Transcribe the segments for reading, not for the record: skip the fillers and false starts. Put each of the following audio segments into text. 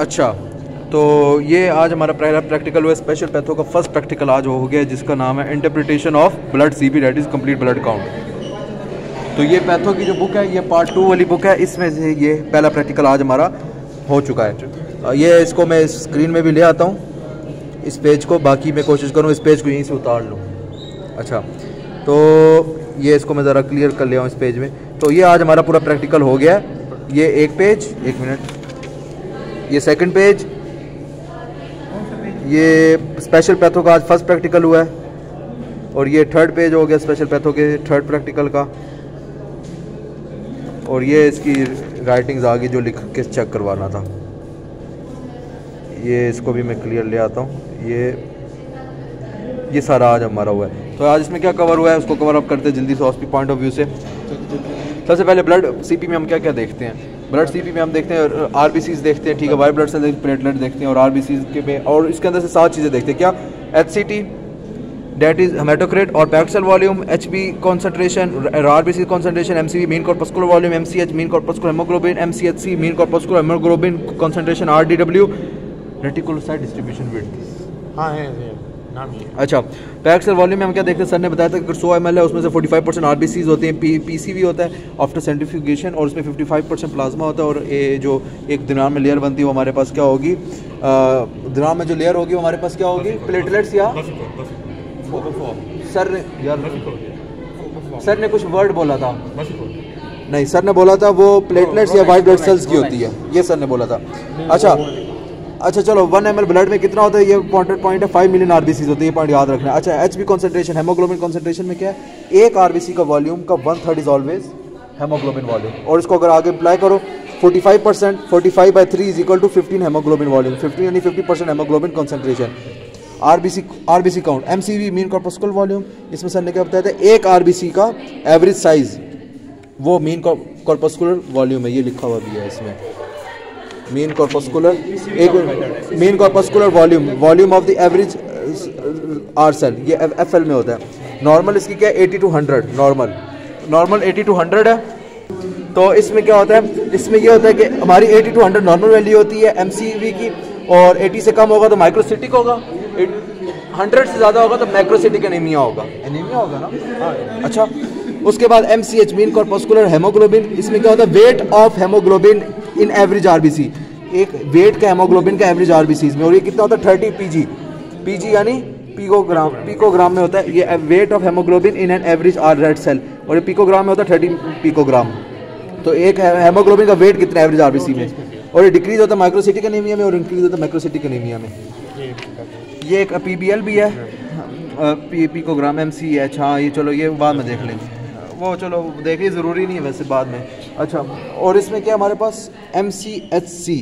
अच्छा, तो ये आज हमारा पहला प्रैक्टिकल हुआ स्पेशल पैथो का फर्स्ट प्रैक्टिकल आज हो गया, जिसका नाम है interpretation of blood CP, that is complete blood count. तो ये पैथो की जो बुक है ये पार्ट 2 वाली बुक है, इसमें से ये पहला प्रैक्टिकल आज हमारा हो चुका है। ये इसको मैं स्क्रीन में भी ले आता हूँ इस पेज को, बाकी मैं कोशिश करूँ इस पेज को यहीं से उतार लूँ। अच्छा, तो ये इसको मैं ज़रा क्लियर कर लिया हूँ इस पेज में। तो ये आज हमारा पूरा प्रैक्टिकल हो गया है। ये एक पेज, एक मिनट, ये सेकंड पेज, ये स्पेशल पैथो का आज फर्स्ट प्रैक्टिकल हुआ है, और ये थर्ड पेज हो गया स्पेशल पैथो के थर्ड प्रैक्टिकल का, और ये इसकी राइटिंग्स आ गई जो लिख के चेक करवाना था। ये इसको भी मैं क्लियर ले आता हूँ। ये सारा आज हमारा हुआ है। तो आज इसमें क्या कवर हुआ है उसको कवर अप करते हैं जल्दी से हॉस्पिटल पॉइंट ऑफ व्यू से। सबसे पहले ब्लड सीपी में हम क्या क्या देखते हैं। ब्लड सीपी में हम देखते हैं आरबीसीज देखते हैं, ठीक है, वाइट ब्लड सेल, प्लेटलेट देखते हैं, और आरबीसीज के में, और इसके अंदर से 7 चीज़ें देखते हैं। क्या? एचसीटी, डेट इज हेमाटोक्रेट और packed cell volume, HB concentration, RBC concentration, MCV mean corpuscular volume, MCH mean corpuscular haemoglobin, MCHC mean corpuscular haemoglobin concentration, RDW reticulocyte distribution width. हाँ है नाम ही। अच्छा, पैक्ड सेल वॉल्यूम में हम क्या देखते हैं, सर ने बताया था कि अगर 100 ml है उसमें से 45% आरबीसीज होते हैं, पीसीवी होता है आफ्टर सेंट्रीफ्यूगेशन, और उसमें 55% प्लाज्मा होता है, और ये जो एक दिनार में लेयर बनती है वो हमारे पास क्या होगी, दिनार में जो लेयर होगी वो हमारे पास क्या होगी, प्लेटलेट्स या सर ने कुछ वर्ड बोला था, नहीं सर ने बोला था वो प्लेटलेट्स या वाइट ब्लड सेल्स की होती है, ये सर ने बोला था। अच्छा चलो, 1 ml ब्लड में कितना होता है, ये इंपॉर्टेंट पॉइंट है, 5 मिलियन आरबीसी होती है, ये पॉइंट याद रखना है। अच्छा, एचबी कॉन्सेंट्रेशन, हेमोग्लोबिन कॉन्सेंट्रेशन में क्या है, एक आरबीसी का वॉल्यूम का 1/3 इज ऑलवेज हेमोग्लोबिन वॉल्यूम, और इसको अगर आगे अप्लाई करो 45%, 45/3 is equal to 15 haemoglobin volume, 15 यानी 50% haemoglobin concentration. RBC count, MCV mean corpuscular volume, इसमें सर ने क्या बताया था, एक आरबीसी का एवरेज साइज वो मीन कॉर्पस्कुलर वॉल्यूम है, ये लिखा हुआ भी है इसमें, मीन कॉर्पस्कुलर, एक mean corpuscular volume of the average R cell, ये एफएल में होता है। नॉर्मल इसकी क्या है, 80 to 100, नॉर्मल 80 to 100 है। तो इसमें क्या होता है, इसमें ये होता है कि हमारी 80 to 100 नॉर्मल वैल्यू होती है एमसीवी की, और 80 से कम होगा तो माइक्रोसिटिक होगा, 100 से ज़्यादा होगा तो मैक्रोसिटिक एनीमिया होगा ना। अच्छा, उसके बाद एमसीएच मीन कॉर्पस्कुलर हेमोग्लोबिन, इसमें क्या होता है, wait of haemoglobin in average RBC, एक वेट का हेमोग्लोबिन का एवरेज आरबीसीज में, और ये कितना होता है 30 पीजी यानी पिकोग्राम में होता है, ये weight of haemoglobin in an average R red cell, और ये पिकोग्राम में होता है 30 पिकोग्राम। तो एक हेमोग्लोबिन का वेट कितना एवरेज आरबीसी में, और ये डिक्रीज होता है माइक्रोसिटिक एनीमिया में और इंक्रीज होता है मैक्रोसिटिक एनीमिया में। ये एक पीबीएल भी है, पिकोग्राम एमसीएच, हाँ ये चलो ये बाद में देख लेंगे, वो चलो देखिए ज़रूरी नहीं है वैसे बाद में। अच्छा, और इसमें क्या हमारे पास MCHC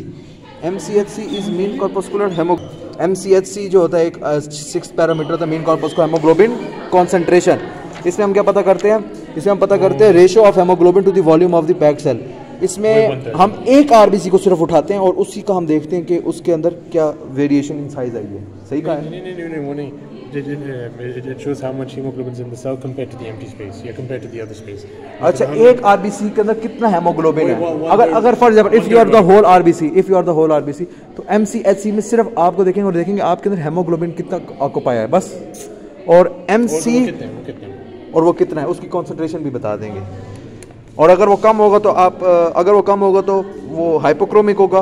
is mean corpuscular MCHC जो होता है एक 6 पैरामीटर होता है, मीन कॉर्पस्कुलर हेमोग्लोबिन कॉन्सेंट्रेशन। इसमें हम क्या पता करते हैं, इसमें हम पता करते हैं ratio of haemoglobin to the volume of the packed cell. इसमें हम एक आरबीसी को सिर्फ उठाते हैं और उसी का हम देखते हैं कि उसके अंदर क्या वेरिएशन इन साइज आई है। सही कहा है? नहीं, it shows how much hemoglobin is in the cell compared to the empty space, yeah, compared to the other space. अच्छा, एक आरबीसी के अंदर कितना हेमोग्लोबिन है, अगर for example if you are the whole RBC, तो एमसीएचसी में सिर्फ आपको देखेंगे और देखेंगे आपके अंदर हेमोग्लोबिन कितना आपको पाया है बस, और एमसी और वो कितना है उसकी कॉन्सेंट्रेशन भी बता देंगे। और अगर वो कम होगा तो वो हाइपोक्रोमिक होगा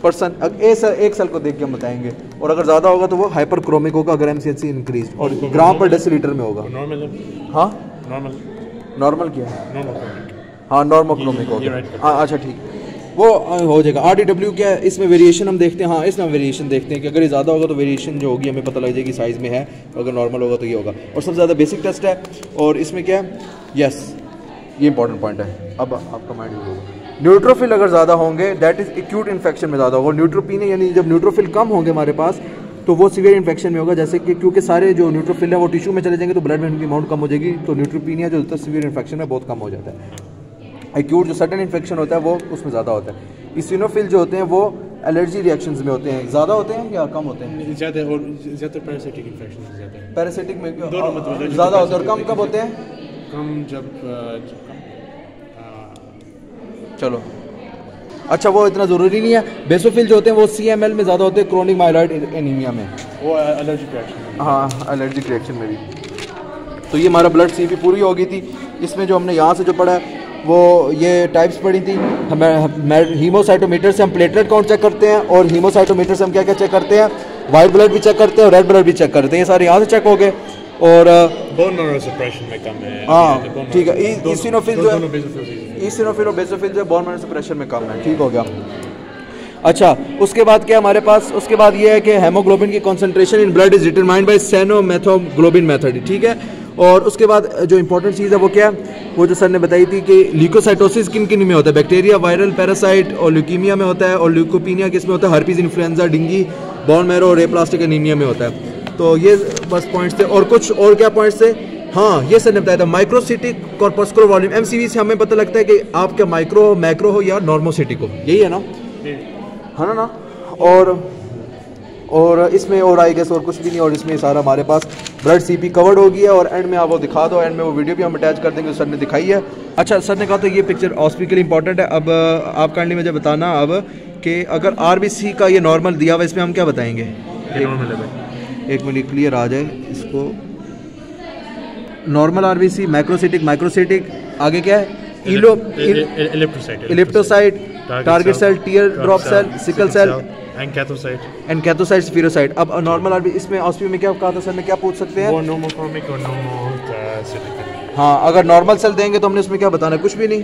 पर्सन, एक सेल को देख के हम बताएंगे, और अगर ज़्यादा होगा तो वो हाइपरक्रोमिक होगा अगर एमसीएचसी इंक्रीज, और ग्राम पर डेसीलीटर में होगा। हाँ नॉर्मल क्या है, हाँ नॉर्मोक्रोमिक होगा, हाँ अच्छा ठीक, वो हो जाएगा। आरडीडब्ल्यू क्या है, इसमें वेरिएशन हम देखते हैं, हाँ इसमें हम वेरिएशन देखते हैं कि अगर ये ज़्यादा होगा तो वेरिएशन जो होगी हमें पता लग जाएगी साइज़ में है, अगर नॉर्मल होगा तो ये होगा। और सबसे ज़्यादा बेसिक टेस्ट है, और इसमें क्या है, यस ये इंपॉर्टेंट पॉइंट है। अब आपका माइंड यूज होगा, न्यूट्रोफिल अगर ज़्यादा होंगे दैट इज़ एक्यूट इन्फेक्शन में ज़्यादा होगा, न्यूट्रोपीनिया यानी जब न्यूट्रोफिल कम होंगे हमारे पास तो वो सीवियर इन्फेक्शन में होगा, जैसे कि क्योंकि सारे जो न्यूट्रोफिल है वो टिश्यू में चले जाएंगे तो ब्लड में उनकी अमाउंट कम हो जाएगी, तो न्यूट्रोपीनिया जो होता है सीवियर इन्फेक्शन में बहुत कम हो जाता है। एक्यूट जो सडन इन्फेक्शन होता है वो उसमें ज़्यादा होता है। इसिनोफिल जो होते हैं वो एलर्जी रिएक्शंस में होते हैं, ज़्यादा होते हैं या कम होते हैं? ज़्यादा, और ज़्यादा पैरासिटिक इन्फेक्शन ज़्यादा है, पैरासिटिक में दोनों मतलब ज़्यादा होते हैं, और कम कब होते हैं? कम जब चलो अच्छा वो इतना ज़रूरी नहीं है। बेसोफिल जो होते हैं वो CML में ज़्यादा होते हैं, क्रोनिक माइलॉइड एनीमिया में, वो एलर्जिक रिएक्शन। हाँ एलर्जिक रिएक्शन में भी। तो ये हमारा ब्लड CP पूरी हो गई थी। इसमें जो हमने यहाँ से जो पढ़ा है वो ये टाइप्स पढ़ी थी। हमें हीमोसाइटोमीटर से हम प्लेटलेट काउंट चेक करते हैं, और हीमोसाइटोमीटर से हम क्या क्या चेक करते हैं, वाइट ब्लड भी चेक करते हैं और रेड ब्लड भी चेक करते हैं। ये सारे यहाँ से चेक हो गए। और बोन मैरो सप्रेशन में कम है। हाँ ठीक है, ईसिनोफिल जो ईसिनोफिल और बेसोफिल जो बोन मैरो सप्रेशन में कम है, ठीक हो गया। अच्छा उसके बाद क्या हमारे पास, उसके बाद ये है कि हेमोग्लोबिन की concentration in blood is determined by cyanmethaemoglobin method, ठीक है। और उसके बाद जो इंपॉर्टेंट चीज़ है वो क्या है, वो जो सर ने बताई थी कि ल्यूकोसाइटोसिस किन किन में होता है, बैक्टीरिया, वायरल, पैरासाइट और ल्यूकीमिया में होता है, और ल्यूकोपीनिया किस में होता है, herpes influenza, dengue, bone marrow और एप्लास्टिक एनीमिया में होता है। तो ये बस पॉइंट्स थे। और कुछ और क्या पॉइंट्स थे, हाँ ये सर ने बताया था माइक्रोसिटिक कॉर्पस्कुलर वॉल्यूम। MCV से हमें पता लगता है कि आप क्या माइक्रो मैक्रो हो या नॉर्मोसिटिक हो, यही है ना, है ना। और इसमें और आई गेस और कुछ भी नहीं, और इसमें सारा हमारे पास ब्लड CP कवर्ड हो गया। और एंड में आप वो दिखा दो, एंड में वो वीडियो भी हम अटैच कर देंगे, सर ने दिखाई है। अच्छा सर ने कहा तो ये पिक्चर हॉस्पिटल इंपॉर्टेंट है। अब आप काइंडली मुझे बताना अब कि अगर RBC का ये नॉर्मल दिया हुआ, इसमें हम क्या बताएंगे, एक मिनट क्लियर आ जाए इसको। नॉर्मल RBC, माइक्रोसिटिक, आगे क्या है, elliptocyte, target cell, tear drop cell, sickle cell, acanthocyte, spherocyte. अब नॉर्मल RBC इसमें ऑस्पी में क्या कहा था सर ने, क्या पूछ सकते हैं, वो नोमोक्रोमिक और नोमोसिटिक। हाँ अगर नॉर्मल सेल देंगे तो हमने इसमें क्या बताना है, कुछ भी नहीं,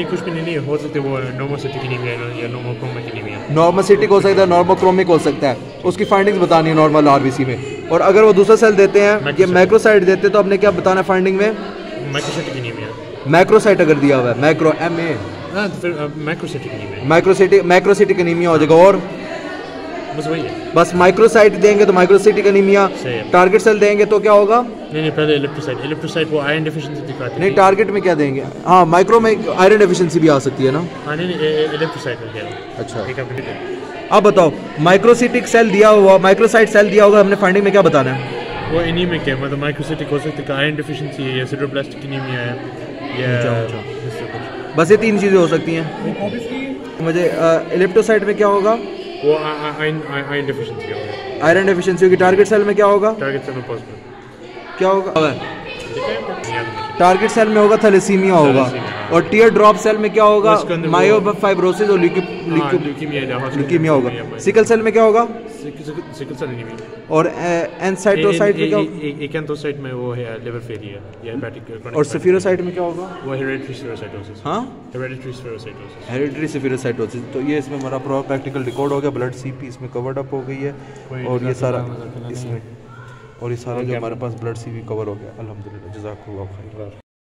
कुछ भी नहीं हो सकते, वो नोमोसिटिक एनीमिया या नोमोक्रोमिक एनीमिया। नॉर्मोसिटिक हो सकता है, नॉर्मोक्रोमिक हो सकता है, उसकी फाइंडिंग्स बतानी है नॉर्मल RBC में। और अगर वो दूसरा सेल देते हैं, ये मैक्रोसाइट देते हैं, तो हमने क्या बताना है फाइंडिंग में, मैक्रोसिटिक एनीमिया। मैक्रोसाइट अगर दिया हुआ है, मैक्रो MA, मैक्रोसिटिक एनीमिया हो जाएगा। और बस वही है, बस माइक्रोसाइट देंगे तो माइक्रोसिटिक एनीमिया, टारगेट सेल देंगे तो क्या होगा, नहीं पहले इलेक्ट्रोसाइट वो आयरन डेफिशिएंसी दिखाते हैं। नहीं टारगेट में क्या देंगे, हाँ माइक्रो में आयरन डेफिशिएंसी भी आ सकती है ना। हाँ नहीं इलेक्ट्रोसाइट में क्या है। अच्छा अब बताओ, माइक्रोसिटिक सेल दिया हुआ, माइक्रोसाइट सेल दिया होगा, हमने फाइंडिंग में क्या बताना है, वो एनीमिक है, मतलब माइक्रोसिटिक हो सकता है, आयरन डेफिशिएंसी है या सिडरोप्लास्टिक एनीमिया है या बस ये तीन चीज़ें हो सकती हैं। मुझे इलेक्ट्रोसाइट में क्या होगा, वो आयरन डेफिशिएंसी होगा, आयरन डेफिशिएंसी होगी। टारगेट सेल में क्या होगा, टारगेट सेल में पॉजिटिव क्या होगा, टारगेट सेल में होगा थैलेसीमिया होगा। और टीयर ड्रॉप सेल में क्या होगा, मायोफाइब्रोसिस और ल्यूकीमिया होगा। सिकल सेल में क्या होगा, सिकल सेल एनीमिया। और एंसाइटोसाइट में क्या होगा, एकेंथोसाइट में वो है लिवर फेलियर या हेपेटिक। और स्फीरोसाइट में क्या होगा, वो हेरेडिटरी स्फीरोसाइटोसिस। हाँ हेरेडिटरी स्फीरोसाइटोसिस। तो ये इसमें हमारा पूरा प्रैक्टिकल रिकॉर्ड हो गया, ब्लड CP इसमें कवर्ड अप हो गई है, और ये सारा इसमें, और ये सारा जो हमारे पास ब्लड CP कवर हो गया, अल्हम्दुलिल्लाह, जज़ाकल्लाह खैर।